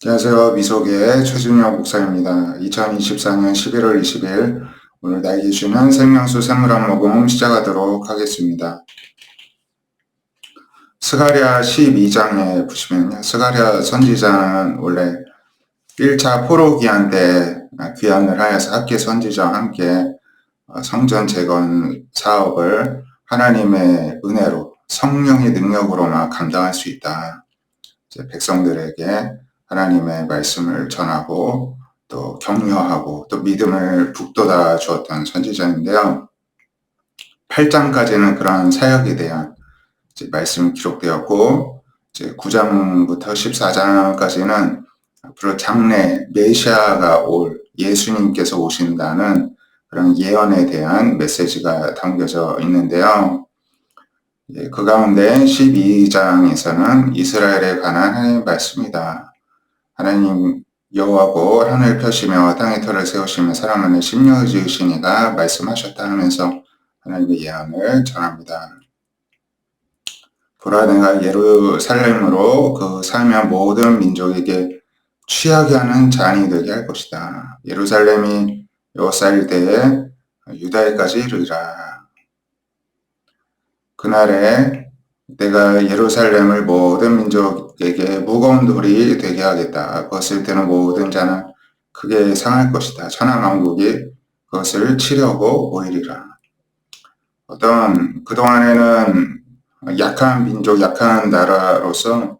안녕하세요. 미속의 최준혁 목사입니다. 2024년 11월 20일 오늘 나에게 주는 생명수 생물학 모금 시작하도록 하겠습니다. 스가랴 12장에 보시면요. 스가랴 선지자는 원래 1차 포로 기한 때 귀환을 하여서 학계 선지자와 함께 성전 재건 사업을 하나님의 은혜로 성령의 능력으로만 감당할 수 있다. 이제 백성들에게 하나님의 말씀을 전하고 또 격려하고 또 믿음을 북돋아 주었던 선지자인데요. 8장까지는 그런 사역에 대한 이제 말씀이 기록되었고, 이제 9장부터 14장까지는 앞으로 장래 메시아가 올 예수님께서 오신다는 그런 예언에 대한 메시지가 담겨져 있는데요. 그 가운데 12장에서는 이스라엘에 관한 하나님의 말씀이다. 하나님 여호와고 하늘 펴시며 땅에 터를 세우시며 사람 안에 심령을 지으시니가 말씀하셨다 하면서 하나님의 예언을 전합니다. 보라 내가 예루살렘으로 그 살면 모든 민족에게 취하게 하는 잔이 되게 할 것이다. 예루살렘이 여호사일 때에 유다에까지 이르리라. 그날에 내가 예루살렘을 모든 민족에게 무거운 돌이 되게 하겠다. 그것을 드는 모든 자는 크게 상할 것이다. 천하만국이 그것을 치려고 모이리라. 그동안에는 약한 민족, 약한 나라로서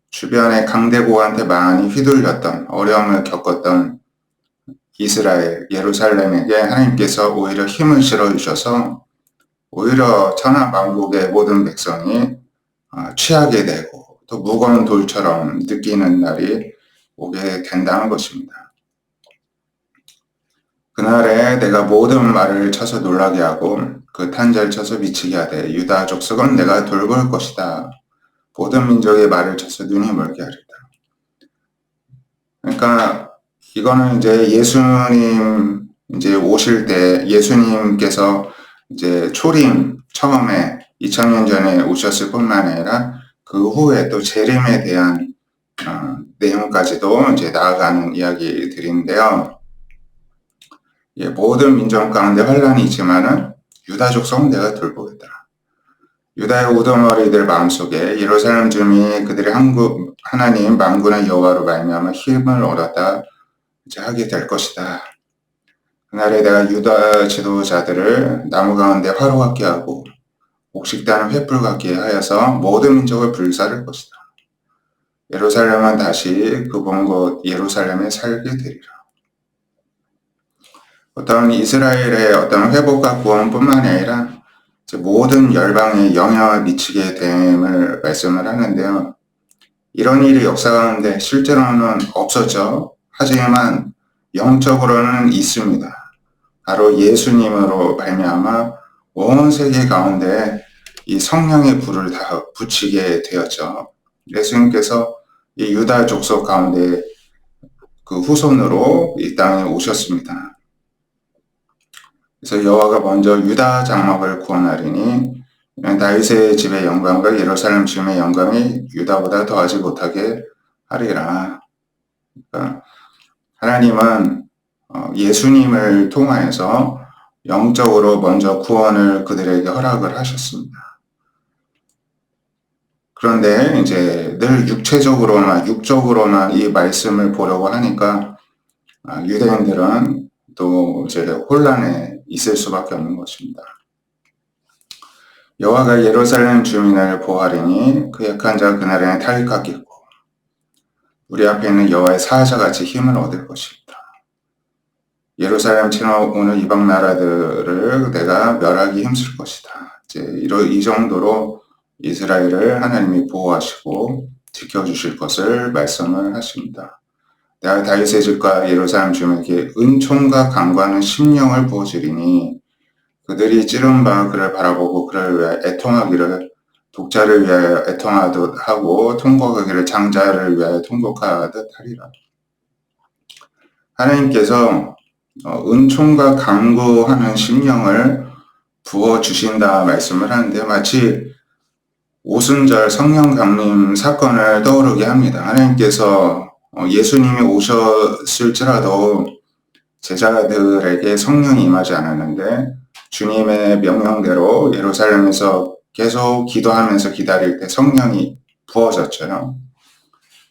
주변의 강대국한테 많이 휘둘렸던, 어려움을 겪었던 이스라엘, 예루살렘에게 하나님께서 오히려 힘을 실어주셔서 오히려 천하만국의 모든 백성이 취하게 되고 또 무거운 돌처럼 느끼는 날이 오게 된다는 것입니다. 그날에 내가 모든 말을 쳐서 놀라게 하고 그 탄자를 쳐서 미치게 하되 유다 족속은 내가 돌볼 것이다. 모든 민족의 말을 쳐서 눈이 멀게 하리라. 그러니까 이거는 이제 예수님 이제 오실 때 예수님께서 이제 초림 처음에 2000년 전에 오셨을 뿐만 아니라 그 후에 또 재림에 대한 내용까지도 이제 나아가는 이야기들인데요. 모든 민족 가운데 환란이 있지만은 유다 족속은 내가 돌보겠다. 유다의 우두머리들 마음속에 예루살렘 주민이 그들의 하나님 만군의 여호와로 말미암아 힘을 얻었다 이제 하게 될 것이다. 그날에 내가 유다 지도자들을 나무 가운데 화로 같게 하고 옥식단을 횃불 같게 하여서 모든 민족을 불사를 것이다. 예루살렘은 다시 그 먼 곳 예루살렘에 살게 되리라. 어떤 이스라엘의 어떤 회복과 구원뿐만 아니라 모든 열방에 영향을 미치게 됨을 말씀을 하는데요. 이런 일이 역사 가운데 실제로는 없었죠. 하지만 영적으로는 있습니다. 바로 예수님으로 말미암아 온 세계 가운데 이 성령의 불을 다 붙이게 되었죠. 예수님께서 이 유다 족속 가운데 그 후손으로 이 땅에 오셨습니다. 그래서 여호와가 먼저 유다 장막을 구원하리니 다윗의 집의 영광과 예루살렘 주민의 영광이 유다보다 더하지 못하게 하리라. 그러니까 하나님은 예수님을 통하여서 영적으로 먼저 구원을 그들에게 허락을 하셨습니다. 그런데 이제 늘 육적으로만 이 말씀을 보려고 하니까 유대인들은 또 이제 혼란에 있을 수밖에 없는 것입니다. 여호와가 예루살렘 주민을 보호하리니 그 약한 자가 그날에는 탈익하겠고 우리 앞에 있는 여호와의 사자같이 힘을 얻을 것입니다. 예루살렘 치러오는 이방 나라들을 내가 멸하기 힘쓸 것이다. 이 정도로 이스라엘을 하나님이 보호하시고 지켜주실 것을 말씀을 하십니다. 내가 다윗의 집과 예루살렘 주민에게 은총과 강구하는 심령을 부어주리니 그들이 찌른 바 그를 바라보고 그를 위하여 애통하기를 독자를 위하여 애통하듯 하고 통곡하기를 장자를 위하여 통곡하듯 하리라. 하나님께서 은총과 강구하는 심령을 부어주신다 말씀을 하는데 마치 오순절 성령 강림 사건을 떠오르게 합니다. 하나님께서 예수님이 오셨을지라도 제자들에게 성령이 임하지 않았는데 주님의 명령대로 예루살렘에서 계속 기도하면서 기다릴 때 성령이 부어졌죠.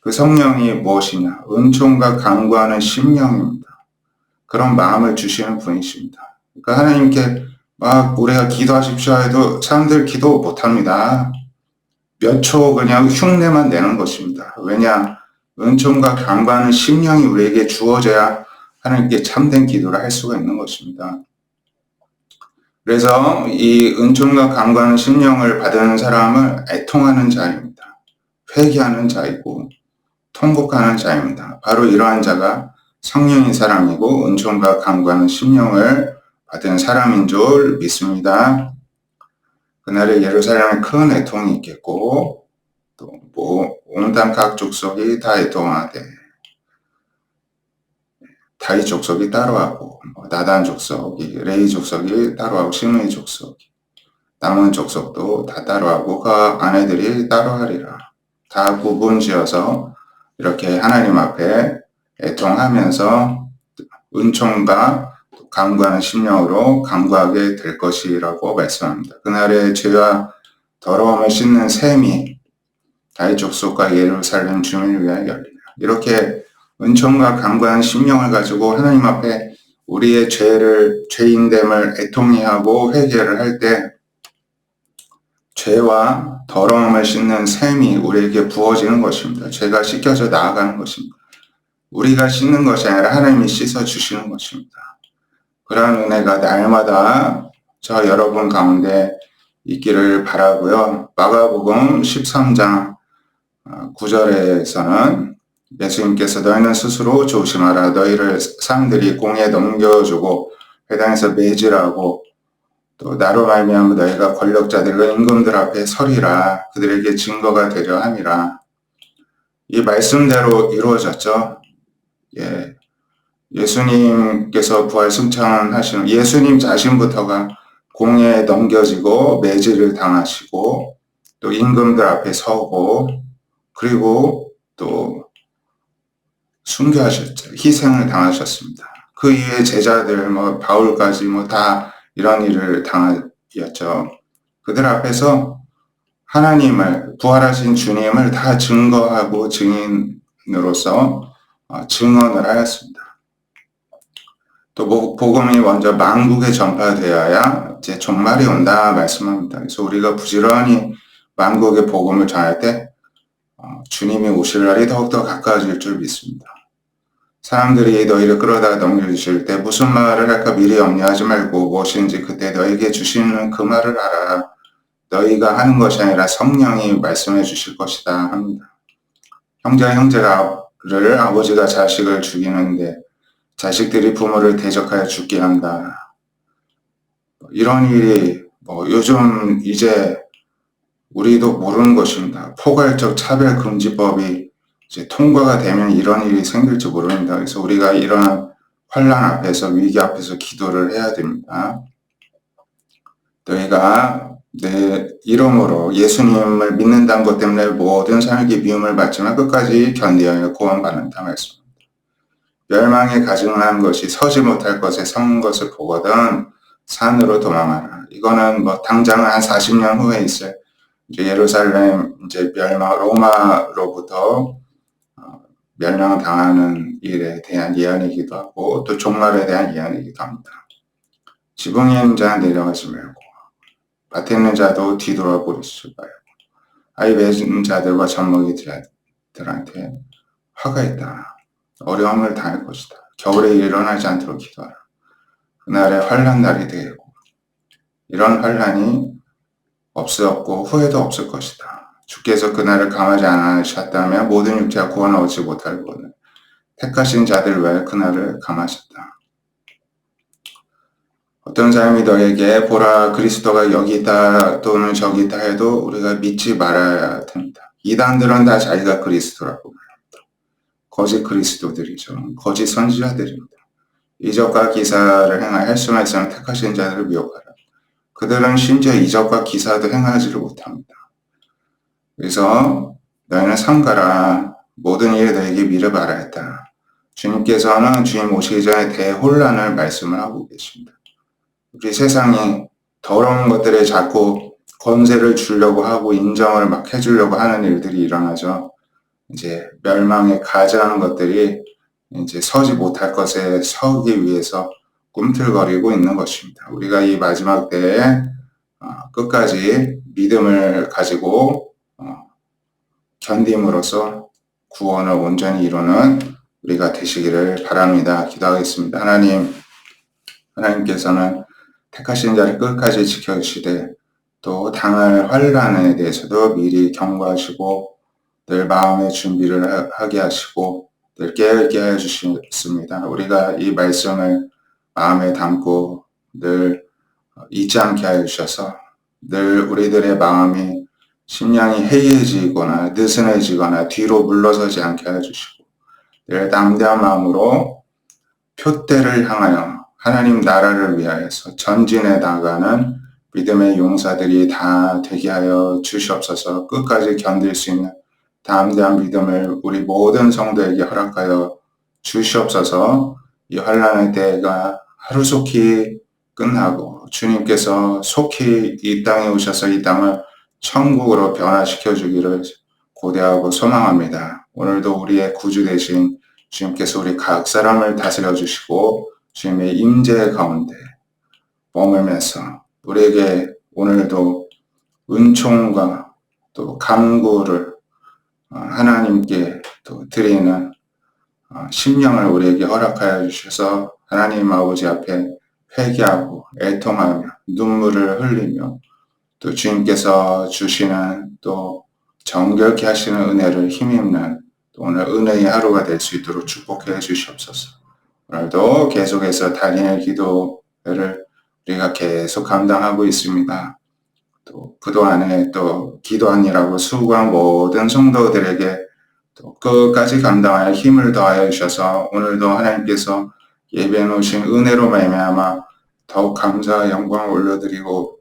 그 성령이 무엇이냐? 은총과 간구하는 심령입니다. 그런 마음을 주시는 분이십니다. 그러니까 하나님께 막 우리가 기도하십시오 해도 사람들 기도 못합니다. 몇 초 그냥 흉내만 내는 것입니다. 왜냐? 은총과 간구하는 심령이 우리에게 주어져야 하나님께 참된 기도를 할 수가 있는 것입니다. 그래서 이 은총과 간구하는 심령을 받은 사람을 애통하는 자입니다. 회개하는 자이고 통곡하는 자입니다. 바로 이러한 자가 성령인 사람이고 은총과 간구하는 심령을 받은 사람인 줄 믿습니다. 그날에 예루살렘에 큰 애통이 있겠고 또 온 땅 각 족속이 다 애통하되 다윗 족속이 따로하고 나단 족속이 레위 족속이 따로하고 시므이 족속이 남은 족속도 다 따로하고 그 아내들이 따로하리라. 다 구분지어서 이렇게 하나님 앞에 애통하면서 은총과 간구하는 심령으로 간구하게 될 것이라고 말씀합니다. 그날의 죄와 더러움을 씻는 셈이 다윗 족속과 예루살렘 주민을 위하여 열리라. 이렇게 은총과 간구하는 심령을 가지고 하나님 앞에 우리의 죄인됨을 애통히 하고 회개를 할 때 죄와 더러움을 씻는 셈이 우리에게 부어지는 것입니다. 죄가 씻겨져 나아가는 것입니다. 우리가 씻는 것이 아니라 하나님이 씻어주시는 것입니다. 그러한 은혜가 날마다 저 여러분 가운데 있기를 바라고요. 마가복음 13장 9절에서는 예수님께서 너희는 스스로 조심하라. 너희를 사람들이 공에 넘겨주고 회당에서 매질하고 또 나로 말미암아 너희가 권력자들과 임금들 앞에 서리라. 그들에게 증거가 되려 함이라. 이 말씀대로 이루어졌죠. 예수님께서 부활 승천하시는 예수님 자신부터가 공에 넘겨지고 매질을 당하시고 또 임금들 앞에 서고 그리고 또 순교하셨죠. 희생을 당하셨습니다. 그 이후에 제자들 바울까지 다 이런 일을 당하였죠. 그들 앞에서 하나님을 부활하신 주님을 다 증거하고 증인으로서 증언을 하였습니다. 또 복음이 먼저 만국에 전파되어야 이제 종말이 온다 말씀합니다. 그래서 우리가 부지런히 만국의 복음을 전할 때 주님이 오실 날이 더욱더 가까워질 줄 믿습니다. 사람들이 너희를 끌어다 넘겨주실 때 무슨 말을 할까 미리 염려하지 말고 무엇인지 그때 너에게 주시는 그 말을 알아. 너희가 하는 것이 아니라 성령이 말씀해 주실 것이다 합니다. 형제가 형제를 아버지가 자식을 죽이는데 자식들이 부모를 대적하여 죽게 한다. 이런 일이 요즘 이제 우리도 모르는 것입니다. 포괄적 차별금지법이 이제 통과가 되면 이런 일이 생길지 모릅니다. 그래서 우리가 이러한 환난 앞에서 위기 앞에서 기도를 해야 됩니다. 너희가 내 이름으로 예수님을 믿는다는 것 때문에 모든 사람에게 미움을 받지만 끝까지 견디어야 구원받는다 말씀입니다. 멸망에 가증한 것이 서지 못할 것에 선 것을 보거든 산으로 도망하라. 이거는 당장 한 40년 후에 있을 이제 예루살렘 이제 로마로부터 멸망당하는 일에 대한 예언이기도 하고 또 종말에 대한 예언이기도 합니다. 지붕에 있는 자 내려가지 말고 밭에 있는 자도 뒤돌아보지 말고 아이 맺은 자들과 젖먹이들한테 화가 있다. 어려움을 당할 것이다. 겨울에 일어나지 않도록 기도하라. 그날에 환난 날이 되고 이런 환난이 없었고 후회도 없을 것이다. 주께서 그날을 감하지 않으셨다면 모든 육체가 구원을 얻지 못할 것을 택하신 자들 외에 그날을 감하셨다. 어떤 사람이 너에게 보라 그리스도가 여기 있다 또는 저기 있다 해도 우리가 믿지 말아야 됩니다. 이단들은 다 자기가 그리스도라고 말합니다. 거짓 그리스도들이죠. 거짓 선지자들입니다. 이적과 기사를 행하여 헬수만 있으면 택하신 자들을 미혹하라. 그들은 심지어 이적과 기사도 행하지를 못합니다. 그래서 너희는 삼가라. 모든 일이 너에게 미르 바라였다. 주님께서는 주님 오시기 전에 대혼란을 말씀을 하고 계십니다. 우리 세상이 더러운 것들에 자꾸 권세를 주려고 하고 인정을 막 해주려고 하는 일들이 일어나죠. 이제 멸망에 가증하는 것들이 이제 서지 못할 것에 서기 위해서 꿈틀거리고 있는 것입니다. 우리가 이 마지막 때에 끝까지 믿음을 가지고 견딤으로써 구원을 온전히 이루는 우리가 되시기를 바랍니다. 기도하겠습니다. 하나님께서는 택하신 자를 끝까지 지켜주시되 또 당할 환난에 대해서도 미리 경고하시고 늘 마음의 준비를 하게 하시고 늘 깨알게 해주셨습니다. 우리가 이 말씀을 마음에 담고 늘 잊지 않게 해주셔서 늘 우리들의 마음이 심령이 해이해지거나 느슨해지거나 뒤로 물러서지 않게 해주시고 늘 담대한 마음으로 표대를 향하여 하나님 나라를 위하여서 전진해 나가는 믿음의 용사들이 다 되게 하여 주시옵소서. 끝까지 견딜 수 있는 담대한 믿음을 우리 모든 성도에게 허락하여 주시옵소서. 이 환난의 때가 하루속히 끝나고 주님께서 속히 이 땅에 오셔서 이 땅을 천국으로 변화시켜 주기를 고대하고 소망합니다. 오늘도 우리의 구주 되신 주님께서 우리 각 사람을 다스려 주시고 주님의 임재 가운데 머물면서 우리에게 오늘도 은총과 또 간구를 하나님께 또 드리는 심령을 우리에게 허락하여 주셔서 하나님 아버지 앞에 회개하고 애통하며 눈물을 흘리며 또 주님께서 주시는 또 정결케 하시는 은혜를 힘입는 또 오늘 은혜의 하루가 될 수 있도록 축복해 주시옵소서. 오늘도 계속해서 달인의 기도를 우리가 계속 감당하고 있습니다. 또 그동안에 또 기도하느라고 수고한 모든 성도들에게 또 끝까지 감당할 힘을 더하여 주셔서 오늘도 하나님께서 예배해 놓으신 은혜로 말미암아 더욱 감사와 영광을 올려드리고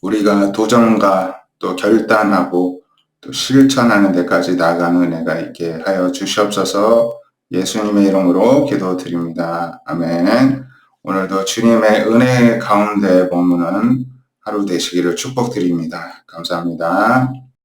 우리가 도전과 또 결단하고 또 실천하는 데까지 나아가는 은혜가 있게 하여 주시옵소서. 예수님의 이름으로 기도드립니다. 아멘. 오늘도 주님의 은혜 가운데 머무는 하루 되시기를 축복드립니다. 감사합니다.